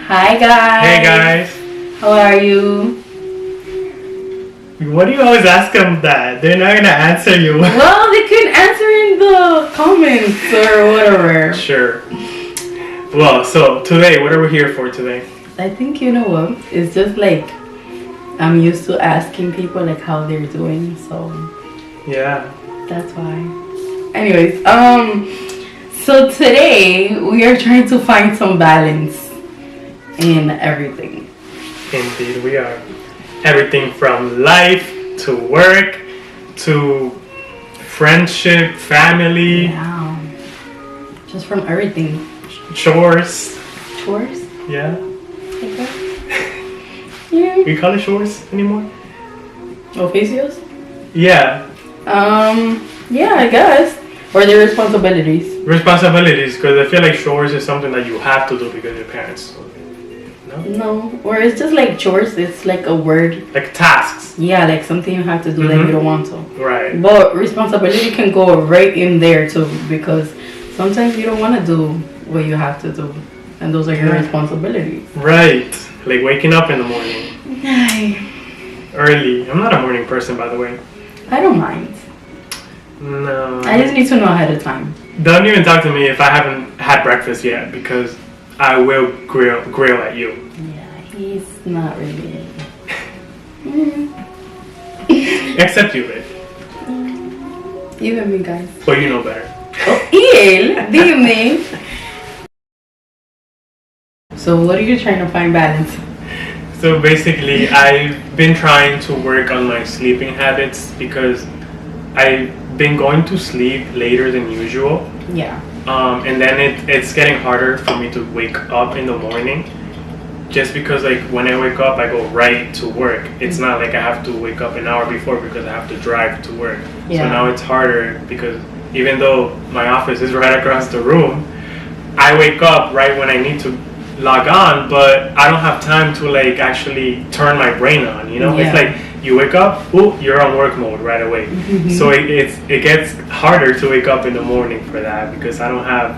Hi guys. Hey guys. How are you? What do you always ask them that? They're not gonna answer you. Well, they can answer in the comments or whatever. Sure. Well, so today, what are we here for today? I think you know what? It's just like I'm used to asking people like how they're doing, so Yeah. that's why. Anyways, so today we are trying to find some balance in everything. Indeed, we are. Everything from life to work to friendship, family, Wow. Just from everything. chores. Chores? Yeah. Like that? Yeah. We call it chores anymore? Oficios? Yeah. Yeah, I guess. Or their responsibilities. Responsibilities, because I feel like chores is something that you have to do because your parents. No? No. Or it's just like chores, it's like a word. Like tasks. Yeah, like something you have to do that you don't want to. Right. But responsibility can go right in there too, because sometimes you don't want to do what you have to do. And those are your responsibilities. Right. Like waking up in the morning. Ay, Early. I'm not a morning person, by the way. I don't mind. No. I just need to know ahead of time. Don't even talk to me if I haven't had breakfast yet, because I will grill at you. Yeah, he's not really. Except you, babe. You and me, guys. But you know better. Oh, Il, dime. So what are you trying to find balance? So basically, I've been trying to work on my sleeping habits because I've been going to sleep later than usual. Yeah. And then it's getting harder for me to wake up in the morning. Just because like when I wake up, I go right to work. It's not like I have to wake up an hour before because I have to drive to work. Yeah. So now it's harder because even though my office is right across the room, I wake up right when I need to log on, but I don't have time to like actually turn my brain on, you know? Yeah. It's like you wake up, oh, you're on work mode right away. So it gets harder to wake up in the morning for that because I don't have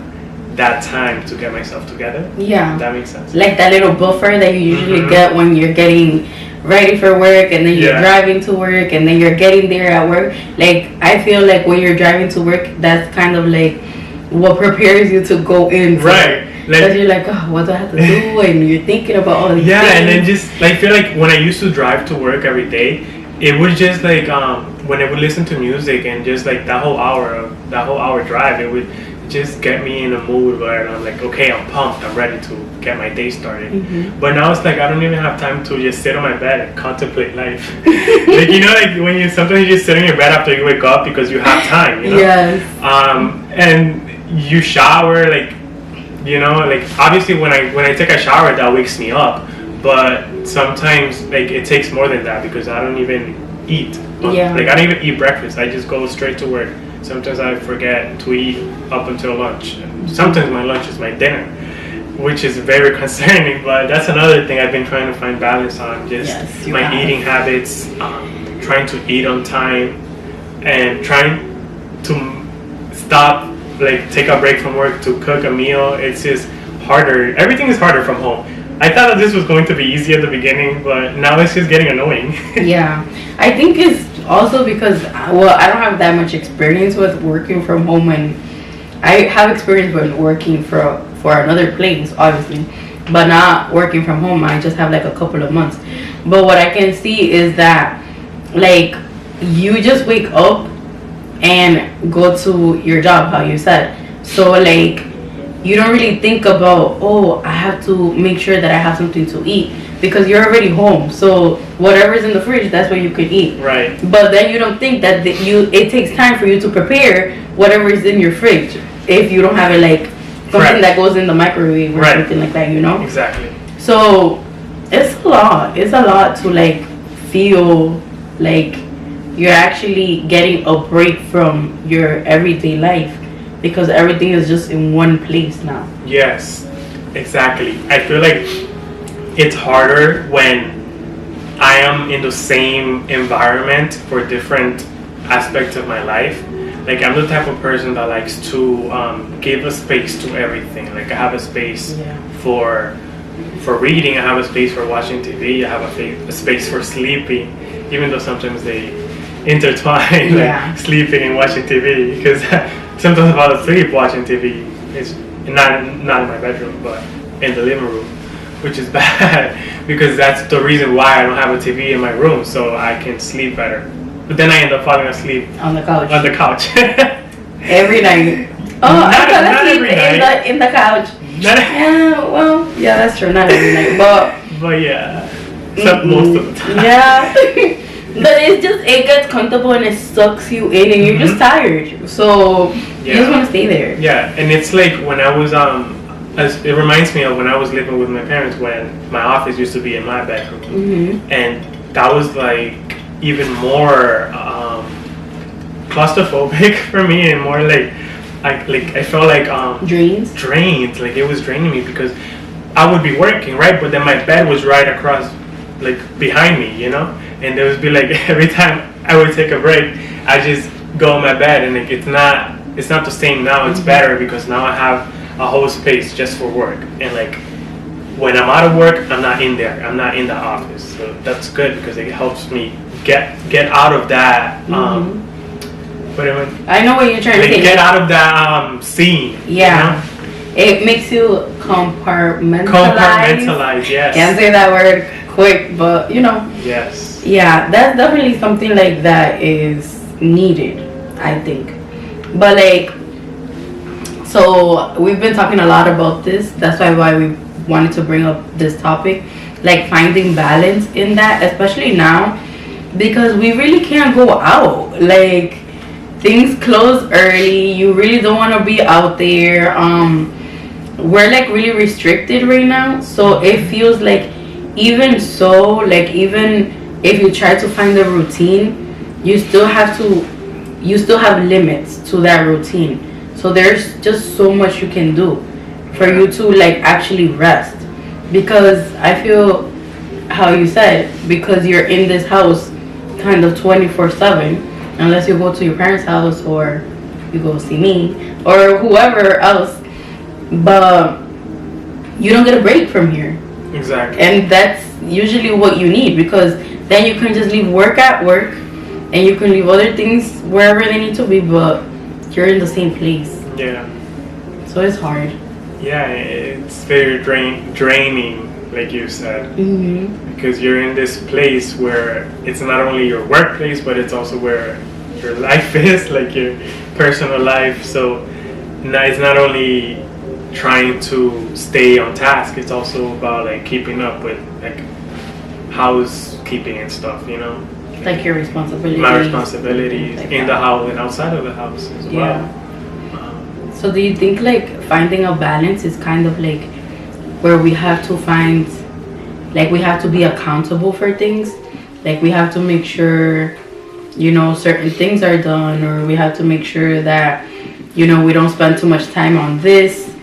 that time to get myself together. Yeah. That makes sense. Like that little buffer that you usually get when you're getting ready for work and then you're driving to work and then you're getting there at work. Like I feel like when you're driving to work, that's kind of like what prepares you to go in. Right. Because you're like, oh, what do I have to do? And you're thinking about all these things. And then just like feel like when I used to drive to work every day, it was just like when I would listen to music and just like that whole hour drive, it would just get me in a mood where I'm like, okay, I'm pumped, I'm ready to get my day started. But now it's like I don't even have time to just sit on my bed and contemplate life. Like you know, like when you sometimes you just sit on your bed after you wake up because you have time, you know. Yes. And you shower, like you know, like obviously when I take a shower that wakes me up, but sometimes like it takes more than that because I don't even eat. Yeah. Like I don't even eat breakfast. I just go straight to work. Sometimes I forget to eat up until lunch. And sometimes my lunch is my dinner, which is very concerning. But that's another thing I've been trying to find balance on. Just my eating habits, trying to eat on time, and trying to stop, like take a break from work to cook a meal. It's just harder. Everything is harder from home. I thought that this was going to be easy at the beginning, but now it's just getting annoying. Yeah, I think it's also because, well, I don't have that much experience with working from home, and I have experience with working for another place, obviously, but not working from home. I just have like a couple of months. But what I can see is that, like, you just wake up and go to your job, how you said. So, like, you don't really think about, oh, I have to make sure that I have something to eat because you're already home. So whatever's in the fridge, that's what you could eat. Right. But then you don't think that it takes time for you to prepare whatever is in your fridge if you don't have it like something that goes in the microwave or something like that, you know? Exactly. So it's a lot. It's a lot to like feel like you're actually getting a break from your everyday life. Because everything is just in one place now. Yes, exactly. I feel like it's harder when I am in the same environment for different aspects of my life. Like I'm the type of person that likes to give a space to everything. Like I have a space for for reading. I have a space for watching TV. I have a space for sleeping, even though sometimes they intertwine, Yeah. like sleeping and watching TV. Because sometimes I fall asleep watching TV. It's not in my bedroom, but in the living room, which is bad because that's the reason why I don't have a TV in my room, so I can sleep better. But then I end up falling asleep On the couch. on the couch. Every night. Oh, I Not- fell not asleep every night. in the couch. Not- Yeah, well, yeah, that's true. Not every night, but but yeah, except most of the time. yeah. But it's just it gets comfortable and it sucks you in, and you're just tired. So you just Yeah. want to stay there. Yeah, and it's like when I was it reminds me of when I was living with my parents when my office used to be in my bedroom, Mm-hmm. and that was like even more claustrophobic for me and more like I felt like Dreams. drained, like it was draining me because I would be working, right, but then my bed was right across, like behind me, you know, and there would be like every time I would take a break I just go in my bed, and like it's not the same now. It's better because now I have a whole space just for work, and like when I'm out of work I'm not in there, I'm not in the office, so that's good because it helps me get out of that what am I I know what you're trying to like say. get out of that scene. Yeah. You know? It makes you compartmentalize. Compartmentalize, yes. Can't say that word quick, but you know. Yes. Yeah, that's definitely something like that is needed, I think. But like, so we've been talking a lot about this. That's why we wanted to bring up this topic, like finding balance in that, especially now, because we really can't go out. Like things close early. You really don't want to be out there. We're like really restricted right now, so it feels like even if you try to find a routine, you still have limits to that routine. So there's just so much you can do for you to like actually rest, because I feel how you said, because you're in this house kind of 24/7, unless you go to your parents' house or you go see me or whoever else, but you don't get a break from here. Exactly. And that's usually what you need, because then you can just leave work at work and you can leave other things wherever they need to be, but you're in the same place. Yeah. So it's hard. Yeah, it's very draining, like you said, Mm-hmm. because you're in this place where it's not only your workplace, but it's also where your life is, like your personal life. So it's not only trying to stay on task, it's also about like keeping up with like housekeeping and stuff, you know, Like your responsibilities. my responsibilities like in that. the house and outside of the house as Yeah. well. So do you think like finding a balance is kind of like where we have to find, like we have to be accountable for things, like we have to make sure, you know, certain things are done, or we have to make sure that, you know, we don't spend too much time on this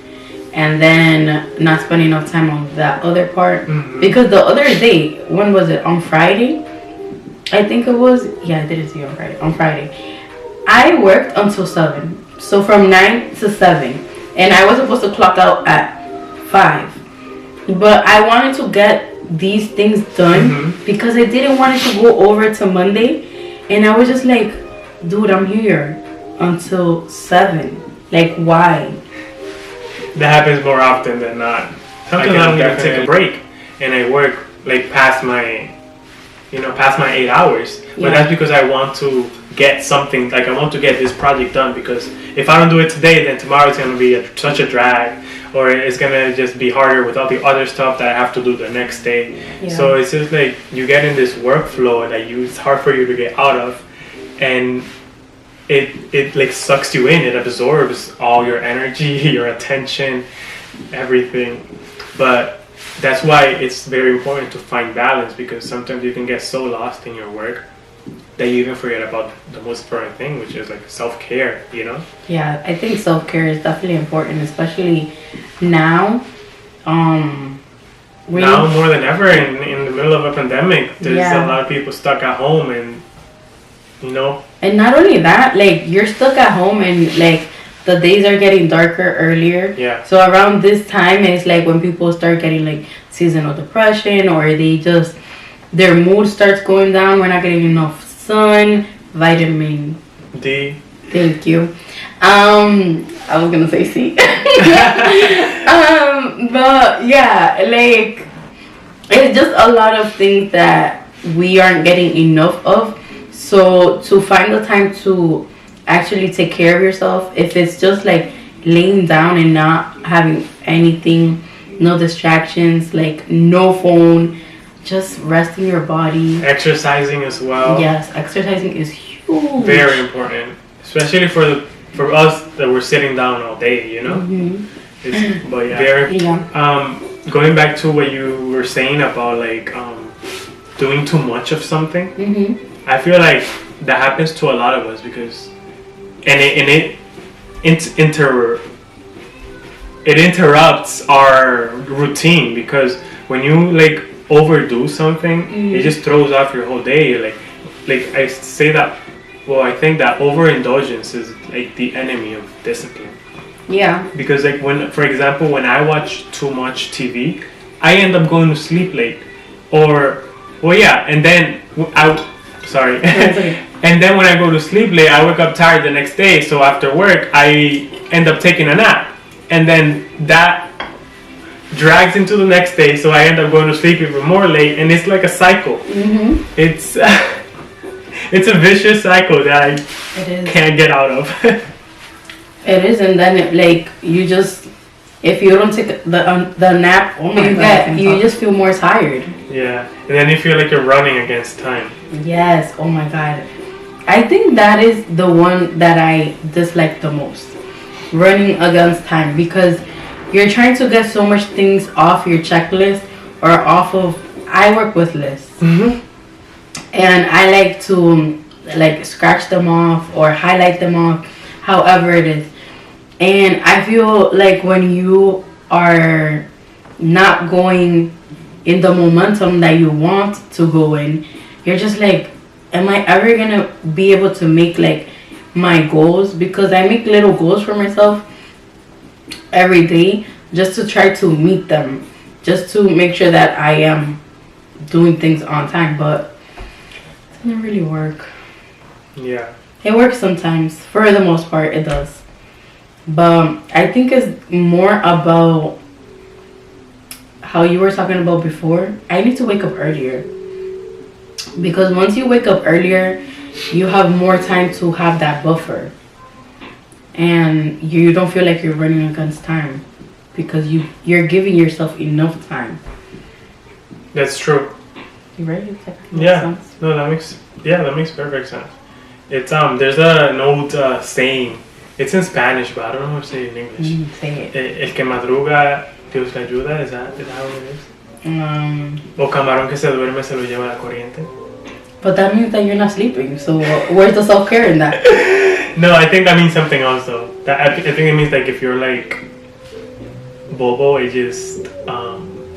and then not spend enough time on that other part? Mhm. Because the other day, when was it, on Friday, I think it was, yeah, I didn't see you on Friday, I worked until 7, so from 9 to 7, and I was supposed to clock out at 5, but I wanted to get these things done because I didn't want it to go over to Monday, and I was just like, dude, I'm here until 7, like why? That happens more often than not. Sometimes I don't even take a break and I work like past my 8 hours. Yeah. But that's because I want to get something, like I want to get this project done, because if I don't do it today, then tomorrow it's going to be such a drag, or it's going to just be harder with all the other stuff that I have to do the next day. Yeah. So it's just like you get in this workflow that it's hard for you to get out of, and it like sucks you in. It absorbs all your energy, your attention, everything. But that's why it's very important to find balance, because sometimes you can get so lost in your work that you even forget about the most important thing, which is like self-care, you know? Yeah, I think self-care is definitely important, especially now. Now more than ever, in the middle of a pandemic, there's Yeah. a lot of people stuck at home, and you know, And not only that, like you're stuck at home, and like the days are getting darker earlier. Yeah. So around this time is like when people start getting like seasonal depression, or they just their mood starts going down. We're not getting enough sun, vitamin D. Thank you. I was gonna say C. But yeah, like it's just a lot of things that we aren't getting enough of. So to find the time to actually take care of yourself, if it's just like laying down and not having anything, no distractions, like no phone, just resting your body. Exercising as well. Yes, exercising is huge. Very important, especially for us that we're sitting down all day. You know. Mm-hmm. But yeah. Yeah. Going back to what you were saying about like doing too much of something. Mm-hmm. I feel like that happens to a lot of us because, it interrupts our routine, because when you like overdo something, it just throws off your whole day. Like I say that. Well, I think that overindulgence is like the enemy of discipline. Yeah. Because like for example, when I watch too much TV, I end up going to sleep late, and then sorry. Okay. And then when I go to sleep late, I wake up tired the next day. So after work, I end up taking a nap. And then that drags into the next day. So I end up going to sleep even more late. And it's like a cycle. Mm-hmm. It's it's a vicious cycle that I can't get out of. It is. And then if you don't take the nap, you just feel more tired. Yeah. And then you feel like you're running against time. Yes. Oh my God. I think that is the one that I dislike the most. Running against time, because you're trying to get so much things off your checklist or off of. I work with lists, mm-hmm. and I like to like scratch them off or highlight them off, however it is. And I feel like when you are not going in the momentum that you want to go in, you're just like, am I ever gonna be able to make like my goals? Because I make little goals for myself every day just to try to meet them, just to make sure that I am doing things on time, but it doesn't really work. Yeah. It works sometimes. For the most part, it does. But I think it's more about how you were talking about before. I need to wake up earlier. Because once you wake up earlier, you have more time to have that buffer. And you don't feel like you're running against time. Because you're giving yourself enough time. That's true. You ready? Yeah. Sense? No, that makes perfect sense. It's there's an old saying. It's in Spanish, but I don't know how to say it in English. Say it. El que madruga, Dios le ayuda. Is that how it is? O camarón que se duerme se lo lleva la corriente. But that means that you're not sleeping. So where's the self-care in that? No, I think that means something else though. I think it means like if you're like bobo, it just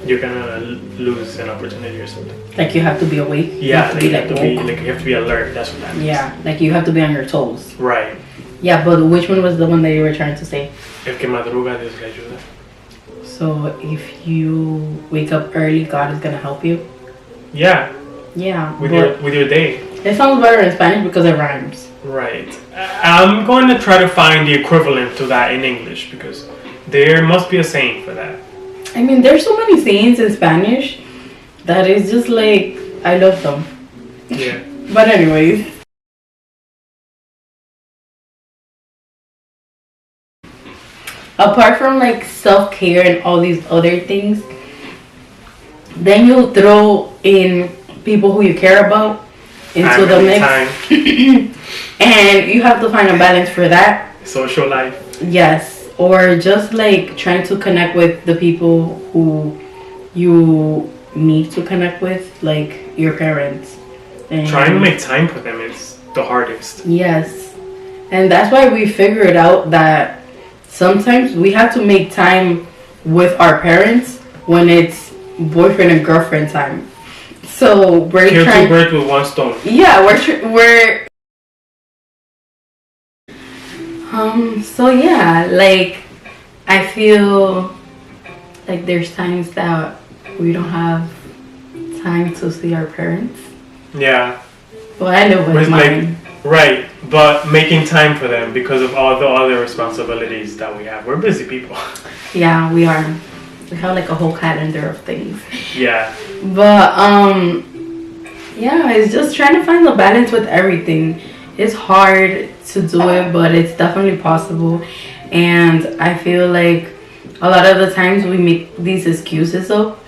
you're gonna lose an opportunity or something. Like you have to be awake. Yeah, you have to be alert. That's what that means. Yeah, like you have to be on your toes. Right. Yeah, but which one was the one that you were trying to say? El que madruga, Dios le ayuda. So if you wake up early, God is gonna help you. Yeah. Yeah. With your day. It sounds better in Spanish because it rhymes. Right. I'm going to try to find the equivalent to that in English because there must be a saying for that. I mean, there's so many sayings in Spanish that is just like, I love them. Yeah. But anyways. Apart from like self-care and all these other things, then you throw in people who you care about into the mix. And you have to find a balance for that. Social life. Yes. Or just like trying to connect with the people who you need to connect with, like your parents. And trying to make time for them is the hardest. Yes. And that's why we figured out that sometimes we have to make time with our parents when it's boyfriend and girlfriend time. So we're kill trying. Two birds with one stone. Yeah, we're. So yeah, like I feel like there's times that we don't have time to see our parents. Yeah. Well, I live with It's mine. right, but making time for them because of all the other responsibilities that we have. We're busy people. Yeah, we are. We have like a whole calendar of things. Yeah. But yeah, it's just trying to find the balance with everything. It's hard to do it, but it's definitely possible. And I feel like a lot of the times we make these excuses up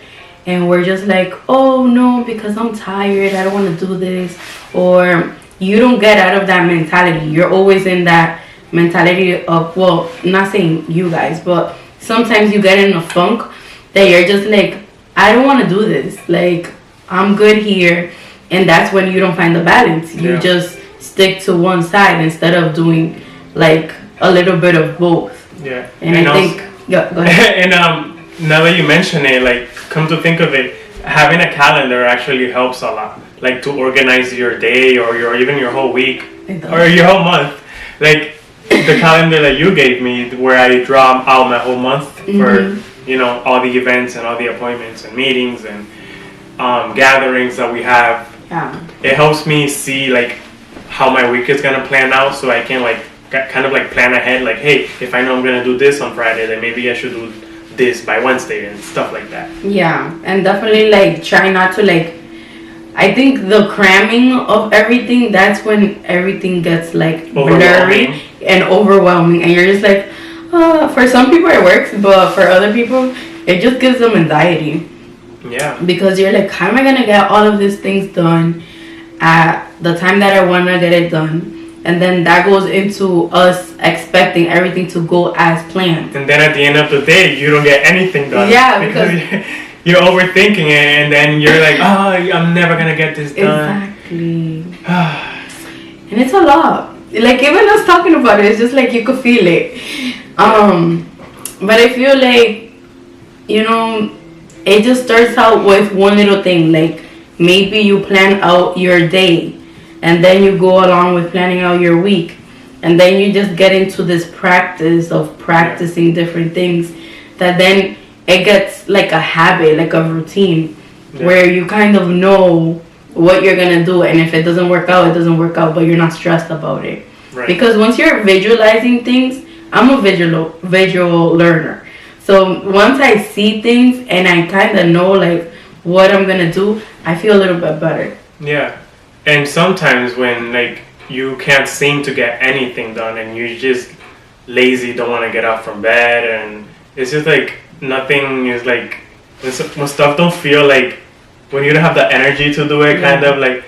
and we're just like, oh no, because I'm tired, I don't want to do this. Or you don't get out of that mentality. You're always in that mentality of, well, not saying you guys, but sometimes you get in a funk that you're just like, I don't want to do this. Like, I'm good here. And that's when you don't find the balance. You just stick to one side instead of doing like a little bit of both. Yeah. And I think, yeah, go ahead. And now that you mention it, like, come to think of it, having a calendar actually helps a lot. Like to organize your day or even your whole week or your whole month. Like the calendar that you gave me, where I draw out my whole month for all the events and all the appointments and meetings and gatherings that we have. Yeah. It helps me see like how my week is gonna plan out, so I can like kind of like plan ahead. Like, hey, if I know I'm gonna do this on Friday, then maybe I should do this by Wednesday and stuff like that. Yeah, and definitely like try not to like. I think the cramming of everything, that's when everything gets like blurry and overwhelming, and you're just like, for some people it works, but for other people it just gives them anxiety. Yeah. Because you're like, how am I gonna get all of these things done at the time that I wanna get it done? And then that goes into us expecting everything to go as planned. And then at the end of the day, you don't get anything done. Yeah, because you're overthinking it, and then you're like, oh, I'm never gonna get this done. Exactly. And it's a lot. Like even us talking about it, it's just like you could feel it. But I feel like, it just starts out with one little thing. Like maybe you plan out your day, and then you go along with planning out your week, and then you just get into this practice of practicing different things that then it gets like a habit, like a routine, where you kind of know what you're gonna do, and if it doesn't work out, it doesn't work out, but you're not stressed about it. Right. Because once you're visualizing things, I'm a visual learner. So once I see things and I kind of know like what I'm gonna do, I feel a little bit better. Yeah, and sometimes when like you can't seem to get anything done and you're just lazy, don't want to get up from bed, and it's just like nothing is like when stuff don't feel like when you don't have the energy to do it, kind of like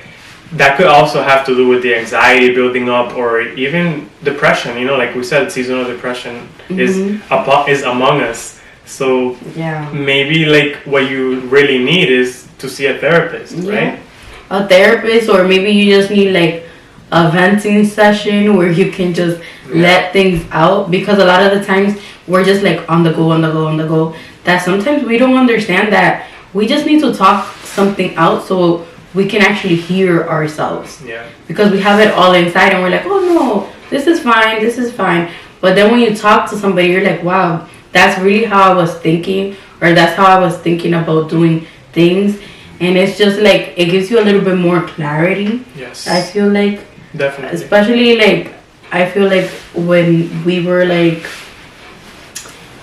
that could also have to do with the anxiety building up or even depression. Like we said, seasonal depression is among us. So maybe like what you really need is to see a therapist, right? A therapist, or maybe you just need like a venting session where you can just let things out, because a lot of the times we're just like on the go, that sometimes we don't understand that we just need to talk something out so we can actually hear ourselves. Yeah. Because we have it all inside and we're like, oh no, this is fine. But then when you talk to somebody, you're like, wow, that's really how I was thinking, or that's how I was thinking about doing things. And it's just like, it gives you a little bit more clarity. Yes. I feel like. Definitely. Especially like, I feel like when we were like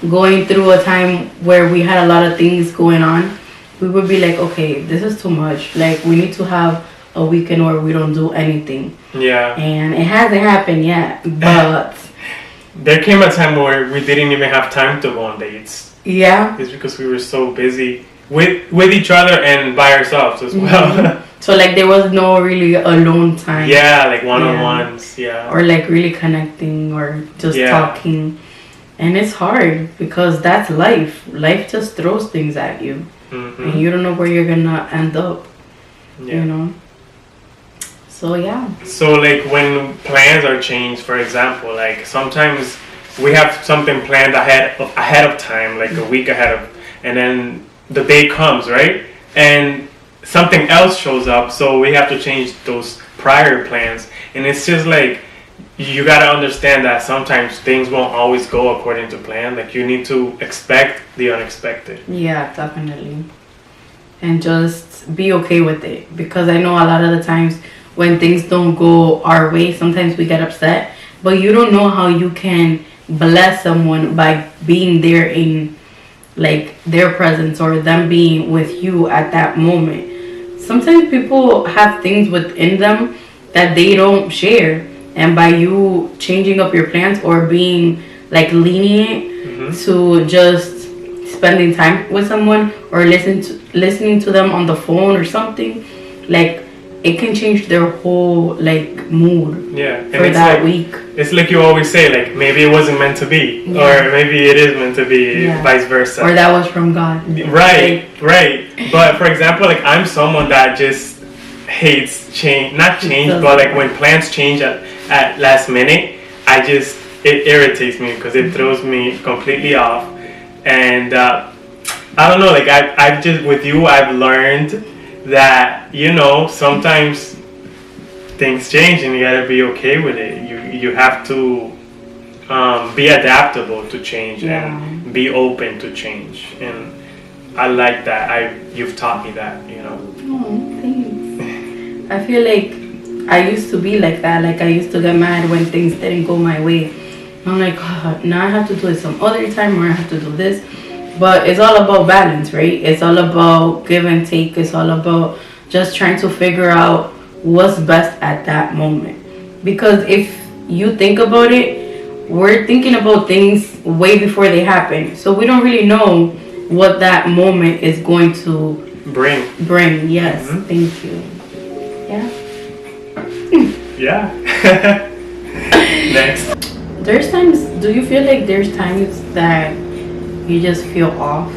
going through a time where we had a lot of things going on, we would be like, okay, this is too much. Like, we need to have a weekend where we don't do anything. Yeah. And it hasn't happened yet, but there came a time where we didn't even have time to go on dates. Yeah. It's because we were so busy with each other and by ourselves as well. So like there was no really alone time. Yeah, like one-on-ones. Yeah. Or like really connecting or just talking. And it's hard because that's life. Life just throws things at you. And you don't know where you're gonna end up. So so like when plans are changed, for example, like sometimes we have something planned ahead of time, like a week ahead of, and then the day comes, right, and something else shows up, so we have to change those prior plans, and it's just like you gotta understand that sometimes things won't always go according to plan. Like you need to expect the unexpected. Yeah, definitely. And just be okay with it, because I know a lot of the times when things don't go our way, sometimes we get upset, but you don't know how you can bless someone by being there in like their presence or them being with you at that moment. Sometimes people have things within them that they don't share, and by you changing up your plans or being like lenient to just spending time with someone or listening to them on the phone or something, like it can change their whole like mood Yeah, for that week. It's like you always say, like maybe it wasn't meant to be, Yeah. or maybe it is meant to be, vice versa. Or that was from God. Right, right. But for example, like I'm someone that just hates change, not change, but like when plans change at last minute, it irritates me because it throws me completely off. And I don't know, like I've just, with you, I've learned that, you know, sometimes things change and you gotta be okay with it. You have to be adaptable to change and be open to change. And I like that. You've taught me that, you know. Oh, thanks. I feel like I used to be like that. Like I used to get mad when things didn't go my way. I'm like, oh, now I have to do it some other time, or I have to do this. But it's all about balance, right? It's all about give and take. It's all about just trying to figure out what's best at that moment. Because if you think about it, we're thinking about things way before they happen. So we don't really know what that moment is going to bring. Yes, thank you. Yeah. Yeah. Next. There's times, do you feel like there's times that you just feel off?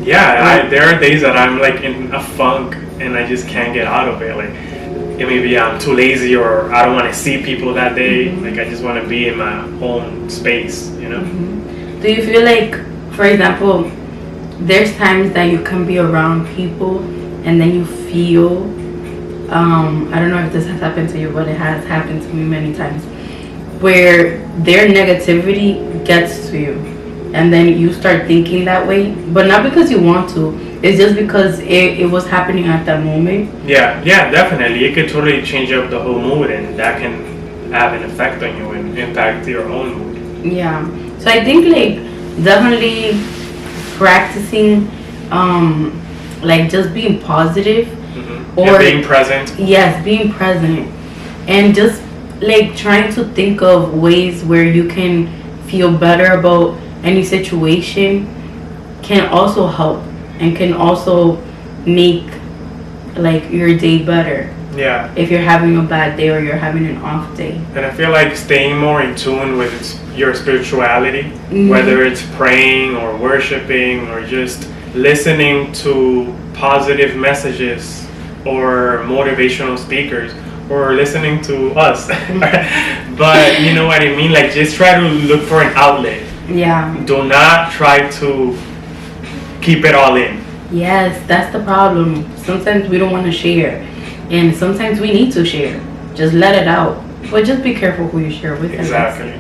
Yeah, there are days that I'm like in a funk and I just can't get out of it. Like maybe I'm too lazy or I don't want to see people that day. Like I just want to be in my own space, you know? Do you feel like, for example, there's times that you can be around people and then you feel, I don't know if this has happened to you, but it has happened to me many times, where their negativity gets to you and then you start thinking that way, but not because you want to, it's just because it was happening at that moment. Yeah, definitely. It could totally change up the whole mood, and that can have an effect on you and impact your own mood. Yeah, so I think like definitely practicing like just being positive or being present. Yes, being present, and just like trying to think of ways where you can feel better about any situation can also help and can also make like your day better. Yeah. If you're having a bad day or you're having an off day. And I feel like staying more in tune with your spirituality, whether it's praying or worshiping or just listening to positive messages or motivational speakers, or listening to us. But you know what I mean? Like just try to look for an outlet. Yeah. Do not try to keep it all in. Yes, that's the problem. Sometimes we don't want to share, and sometimes we need to share. Just let it out. But just be careful who you share with. Exactly.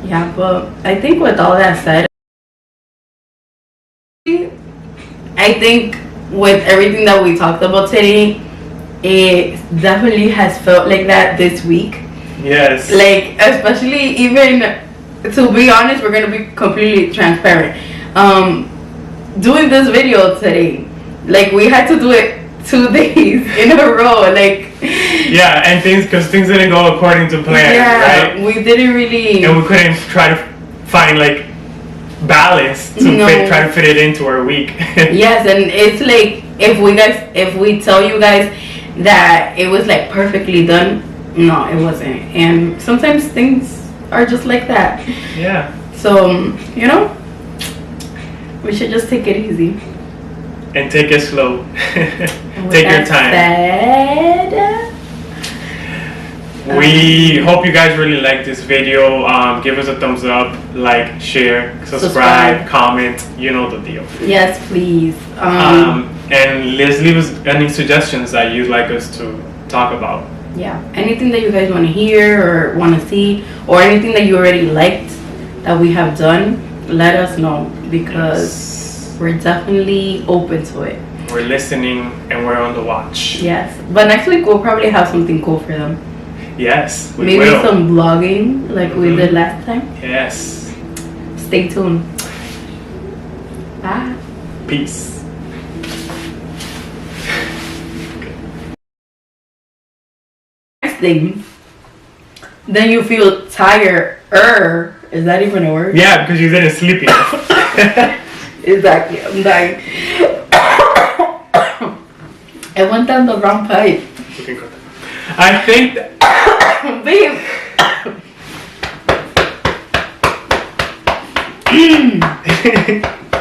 Yeah, but I think with all that said, I think with everything that we talked about today, it definitely has felt like that this week. Yes. Like, especially even, to be honest, we're going to be completely transparent. Doing this video today, like we had to do it 2 days in a row, like. Yeah, and because things didn't go according to plan, right? We didn't really. And we couldn't try to find like balance to try to fit it into our week. Yes, and it's like if we tell you guys that it was like perfectly done, no, it wasn't. And sometimes things are just like that. Yeah. So, you know, we should just take it easy. And take it slow. Take your time. We hope you guys really like this video. Give us a thumbs up, like, share, subscribe, comment. You know the deal. Yes, please. And let's leave us any suggestions that you'd like us to talk about. Yeah, anything that you guys want to hear or want to see, or anything that you already liked that we have done, let us know, because we're definitely open to it. We're listening and we're on the watch. Yes, but next week we'll probably have something cool for them. Yes, we Maybe will. some vlogging like we did last time. Yes. Stay tuned. Bye. Peace. Next thing, then you feel tired. Is that even a word? Yeah, because you didn't sleep enough. Exactly. I'm dying. I went down the wrong pipe. You can cut that. I think that Babe.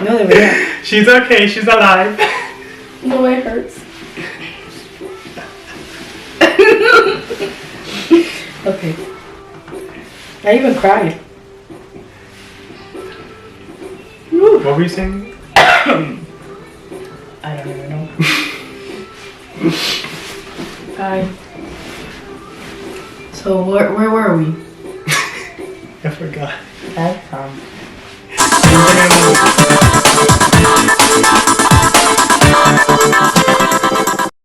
No, they were not. she's okay, she's alive. No, it hurts. Okay. I even cried. What were you saying? I don't even know. Bye. So where were we? I forgot. That's